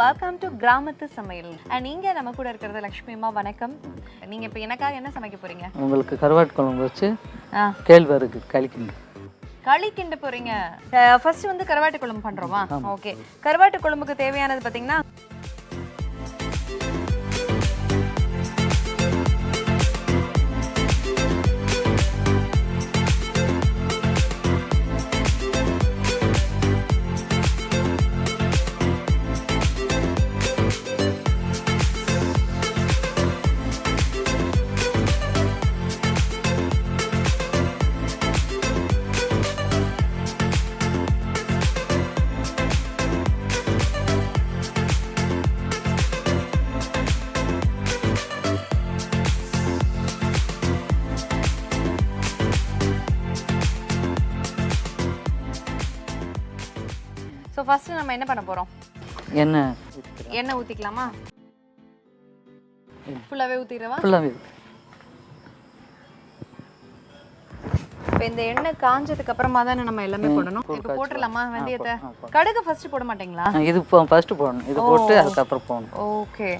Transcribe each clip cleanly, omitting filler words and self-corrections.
Welcome to கிராமத்து சமையல். And இங்கே நம்ம கூட இருக்கிறது லக்ஷ்மி அம்மா. வணக்கம். நீங்கள் இப்போ எனக்காக என்ன சமைக்க போகிறீங்க? உங்களுக்கு கருவாட்டு குழம்பு வச்சு கேழ்வரகு களி கிண்ட போகிறீங்க. ஃபர்ஸ்ட் வந்து கருவாட்டு குழம்பு பண்ணுறோமா? ஓகே. கருவாட்டு குழம்புக்கு தேவையானது பார்த்தீங்கன்னா ஸோ ஃபர்ஸ்ட் நம்ம என்ன பண்ண போகிறோம்? எண்ணெய் ஊற்றிக்கலாமா? ஃபுல்லாகவே ஊற்றிடுவா? ஃபுல்லாகவே. இப்போ இந்த எண்ணெய் காஞ்சதுக்கு அப்புறமா தானே நம்ம எல்லாமே போடணும். இப்போ போட்டுடலாமா வெந்தயத்தை? கடுகு ஃபர்ஸ்ட் போட மாட்டீங்களா? இது ஃபர்ஸ்ட் போடணும். இது போட்டு அதுக்கப்புறம் போடணும். ஓகே.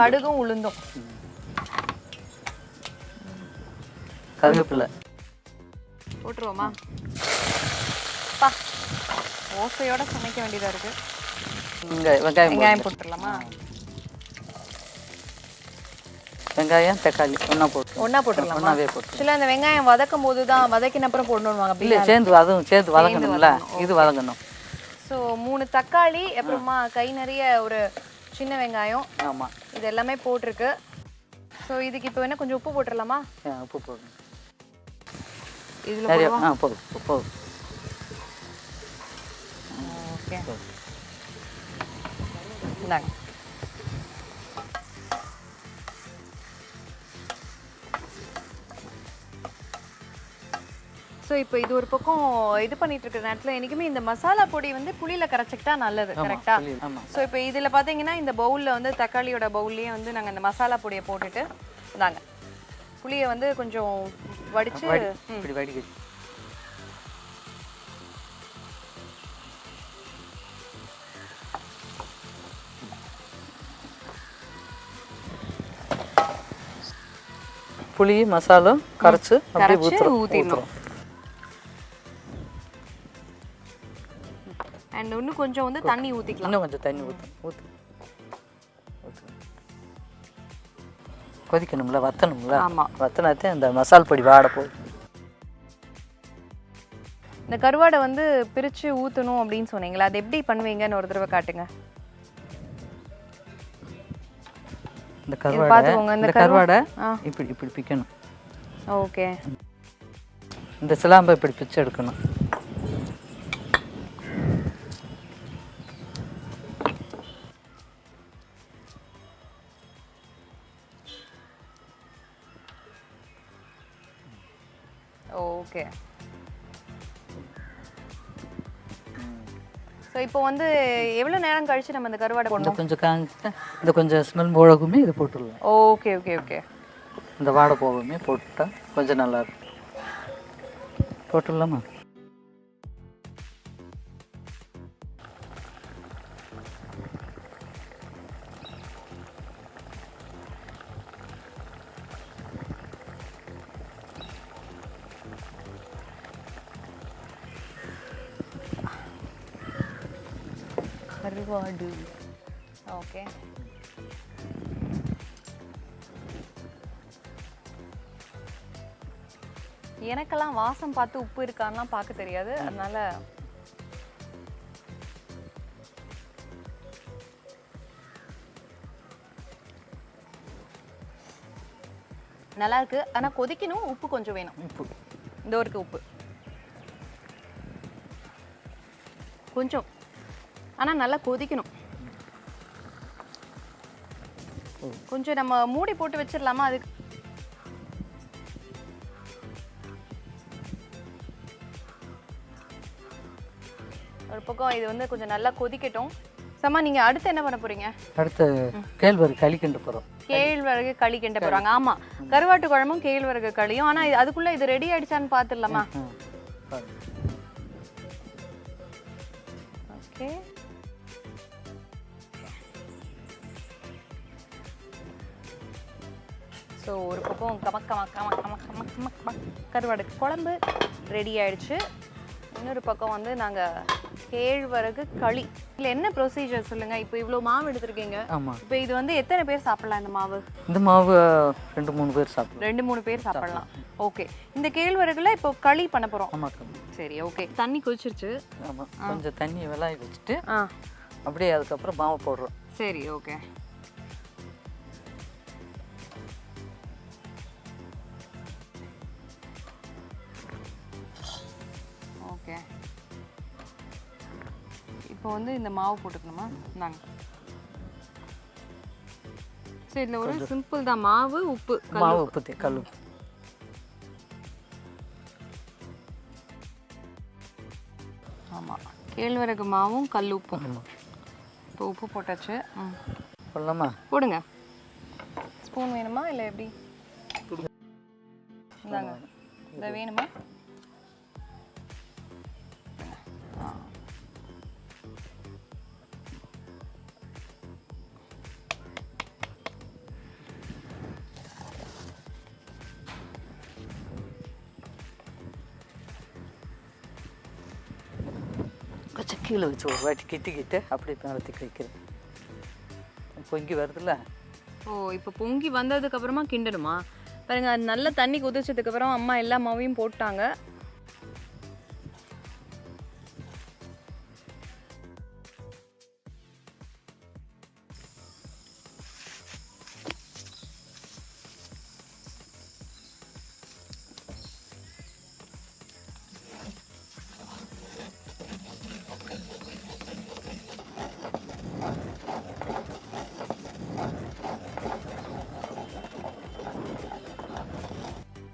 கடுகும் உளுந்தும் கருவேப்பிலை போட்டுருவோமா? பா ஓசையோட சமைக்க வேண்டியதா இருக்கு. வெங்காயம் போட்டுடலாமா? வெங்காயம் தக்காளி ஒன்றா போட்டுடலாம். ஒன்றாவே போட்டு சில அந்த வெங்காயம் வதக்கும் போது தான் வதக்கின அப்புறம் போடணும்வாங்க. இல்லை, சேர்ந்து வதக்கணும்ல, இது வதங்கணும். ஸோ 3 தக்காளி, அப்புறமா கை நிறைய ஒரு சின்ன வெங்காயம். ஆமாம், இது எல்லாமே போட்டிருக்கு. ஸோ இதுக்கு இப்போ என்ன கொஞ்சம் உப்பு போட்டுடலாமா? உப்பு போடணும். இதில் போதும். ஓகே. இந்தாங்க. ஸோ இப்போ இது ஒரு பக்கம் இது பண்ணிட்டு இருக்கிற நேரத்தில் என்றைக்குமே இந்த மசாலா பொடி வந்து புளியில் கரைச்சிக்கிட்டா நல்லது, கரெக்டாக? ஸோ இப்போ இதில் பார்த்தீங்கன்னா இந்த பவுலில் வந்து தக்காளியோட பவுல்லையே வந்து நாங்கள் இந்த மசாலா பொடியை போட்டுட்டு இந்தாங்க புளியை வந்து கொஞ்சம் வடித்து இப்படி வடிக்க. புளி மசாலா கரைச்சு அப்படியே ஊற்றிடணும். அண்ட் இன்னும் கொஞ்சம் வந்து தண்ணி ஊற்றிக்கலாம். இன்னும் கொஞ்சம் தண்ணி ஊற்று கொதிக்கணும்ல, வத்தணும்ல. ஆமாம், வத்தனாத்தே இந்த மசால் பொடி வாட போகுது. இந்த கருவாடை வந்து பிரித்து ஊற்றணும் அப்படின்னு சொன்னீங்களா? அது எப்படி பண்ணுவீங்கன்னு ஒரு தடவை காட்டுங்க. இந்த கருவாடை இப்படி பிக்கணும். ஓகே. இந்த சிலாம்பை இப்படி பிச்சு எடுக்கணும். ஓகே. ஸோ இப்போ வந்து எவ்வளோ நேரம் கழிச்சு நம்ம இந்த கருவாடை போடணும்? இந்த கொஞ்சம் ஸ்மெல் போகவுமே இது போட்டுடலாம். Okay okay okay. இந்த வாடை போகவுமே போட்டுட்டா கொஞ்சம் நல்லா இருக்கும். போட்டுடலாமா? கருவாடு. ஓகே. எனக்கெல்லாம் வாசம் பார்த்து உப்பு இருக்கான்லாம் பார்க்க தெரியாது, அதனால நல்லா இருக்கு. ஆனா கொதிக்கணும், உப்பு கொஞ்சம் வேணும். இந்த ஒரு உப்பு கொஞ்சம், ஆனா நல்லா கொதிக்கணும். கொஞ்சம் நம்ம மூடி போட்டு வச்சிடலாமா? அதுக்கு ஒரு பக்கம் இது வந்து கொஞ்சம் நல்லா கொதிக்கட்டும். சம்மா, நீங்க அடுத்து என்ன பண்ண போறீங்க? அடுத்து கேழ்வரகு களி கிண்ட போறோம். கேழ்வரகு களி கிண்ட போறாங்க. ஆமா, கருவாட்டு குழம்பும் கேழ்வரகு களியும். ஆனா அதுக்குள்ள இது ரெடி ஆயிடுச்சான்னு பாத்துடலாமா? ஓகே. ஸோ ஒரு பக்கம் கருவாடு குழம்பு ரெடி ஆயிடுச்சு. இன்னொரு பக்கம் வந்து நாங்கள் கேழ்வரகு களி. இல்லை என்ன ப்ரொசீஜர் சொல்லுங்கள். இப்போ இவ்வளோ மாவு எடுத்துருக்கீங்க. ஆமாம். இப்போ இது வந்து எத்தனை பேர் சாப்பிட்லாம் இந்த மாவு? இந்த மாவு 2-3 பேர் சாப்பிடலாம். 2-3 பேர் சாப்பிடலாம். ஓகே. இந்த கேழ்வரகுல இப்போ களி பண்ண போகிறோம். ஆமாம். சரி, ஓகே. தண்ணி கொதிச்சிருச்சு. ஆமாம். கொஞ்சம் தண்ணியை விளாய் வச்சுட்டு அப்படியே அதுக்கப்புறம் மாவை போடுறோம். சரி, ஓகே. ஓகே. இப்போ வந்து இந்த மாவு போட்டுக்கணுமா? இந்தாங்க. சரி, இதில் ஒரு சிம்பிள் தான். மாவு, உப்பு, மாவு, உப்பு, கல். ஆமாம், கேழ்வரகு மாவும் கல் உப்பும். இப்போ உப்பு போட்டாச்சு. போடலாமா? போடுங்க. ஸ்பூன் வேணுமா இல்லை எப்படி? இந்தாங்க. இதை வேணுமா? கொஞ்சம் கீழே வச்சு ஒரு வாட்டி கிட்டிக்கிட்டு அப்படி நடத்தி வைக்கிறேன். பொங்கி வருதுல்ல. ஓ, இப்போ பொங்கி வந்ததுக்கு அப்புறமா கிண்டணுமா? பாருங்க, அது நல்ல தண்ணி கொதிச்சதுக்கு அப்புறம் அம்மா எல்லா மாவையும் போட்டாங்க.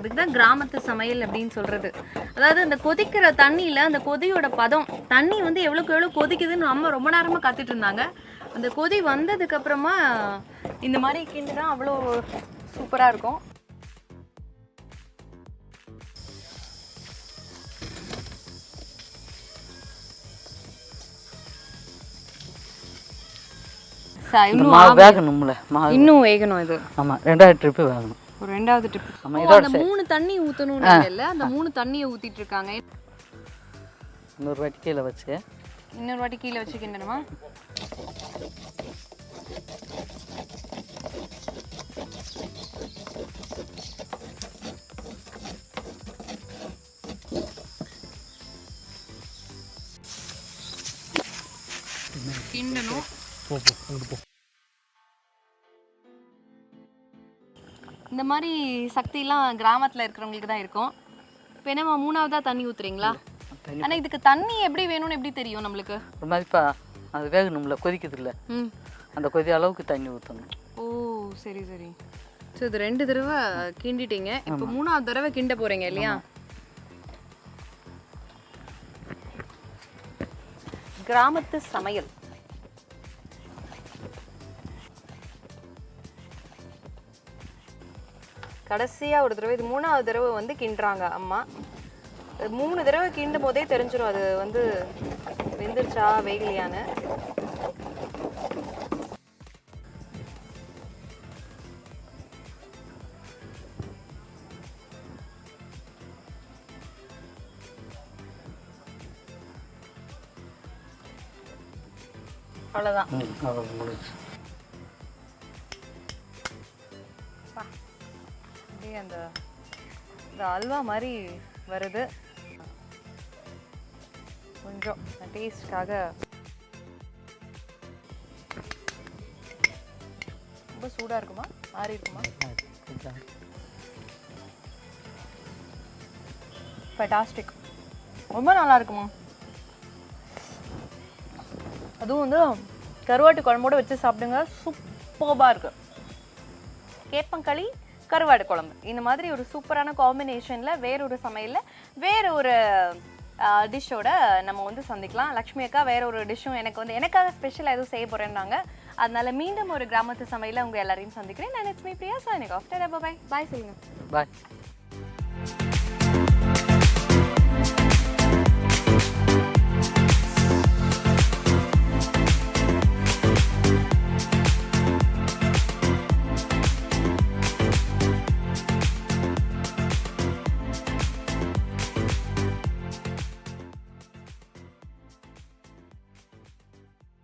அதுதான் கிராமத்து சமையல் அப்படின்னு சொல்றது. அதாவது அந்த கொதிக்கிற தண்ணியில அந்த கொதியோட பதம், தண்ணி வந்து எவ்வளோக்கு எவ்வளோ கொதிக்குதுன்னு அம்மா ரொம்ப நேரமா கத்துட்டு இருந்தாங்க. அந்த கொதி வந்ததுக்கு அப்புறமா இந்த மாதிரி கிண்டுனா அவ்வளோ சூப்பரா இருக்கும். இன்னும் வேகணும் இது. ஆமா, 2வது ட்ரிப் வேகணும். ஒரு 2வது ட்ரிப். அந்த 3 தண்ணி ஊத்தணும்ல, அந்த 3 தண்ணியை ஊத்திட்டு இருக்காங்க. இன்னொரு வாட்டி கீழே வச்சு கிண்டணுமா? கிண்டணும். இந்த மாதிரி சக்திலாம் கிராமத்தில் இருக்கிறவங்களுக்கு தான் இருக்கும். இப்போ என்னம்மா 3வதா தண்ணி ஊற்றுறீங்களா? ஆனால் இதுக்கு தண்ணி எப்படி வேணும்னு எப்படி தெரியும் நம்மளுக்கு? ஒரு மாதிரிப்பா அது வேகணும்ல, கொதிக்குதுல்ல, அந்த கொதி அளவுக்கு தண்ணி ஊற்றணும். ஓ, சரி சரி. ஸோ இது 2 தடவை கிண்டிட்டீங்க. இப்போ 3வது தடவை கிண்ட போகிறீங்க இல்லையா? கிராமத்து சமையல். கடைசியாக ஒரு தடவை, இது 3வது தடவை வந்து கிண்டுறாங்க அம்மா. 3 தடவை கிண்டும் போதே தெரிஞ்சிடும் அது வந்து வெந்துருச்சா வேகலையான்னு. அவ்வளோதான். அந்த அல்வா மாதிரி வருது. கொஞ்சம் டேஸ்ட்காக ரொம்ப சூடாக இருக்குமா, ஆறி இருக்குமா? ஃபேண்டாஸ்டிக், ரொம்ப நல்லா இருக்குமா. அதுவும் வந்து கருவாட்டு குழம்போட வச்சு சாப்பிடுங்க, சூப்பராக இருக்கு. கேப்பங்களி கருவாடு குழம்பு, இந்த மாதிரி ஒரு சூப்பரான காம்பினேஷனில் வேற ஒரு சமையலில் வேற ஒரு டிஷ்ஷோட நம்ம வந்து சந்திக்கலாம். லக்ஷ்மி அக்கா வேற ஒரு டிஷ்ஷும் எனக்காக ஸ்பெஷலாக எதுவும் செய்ய போகிறேன்னாங்க. அதனால மீண்டும் ஒரு கிராமத்து சமையலில் உங்கள் எல்லாரையும் சந்திக்கிறேன். நான் it's me Priya, signing off. Bye bye சொல்லுங்கள். பாய்.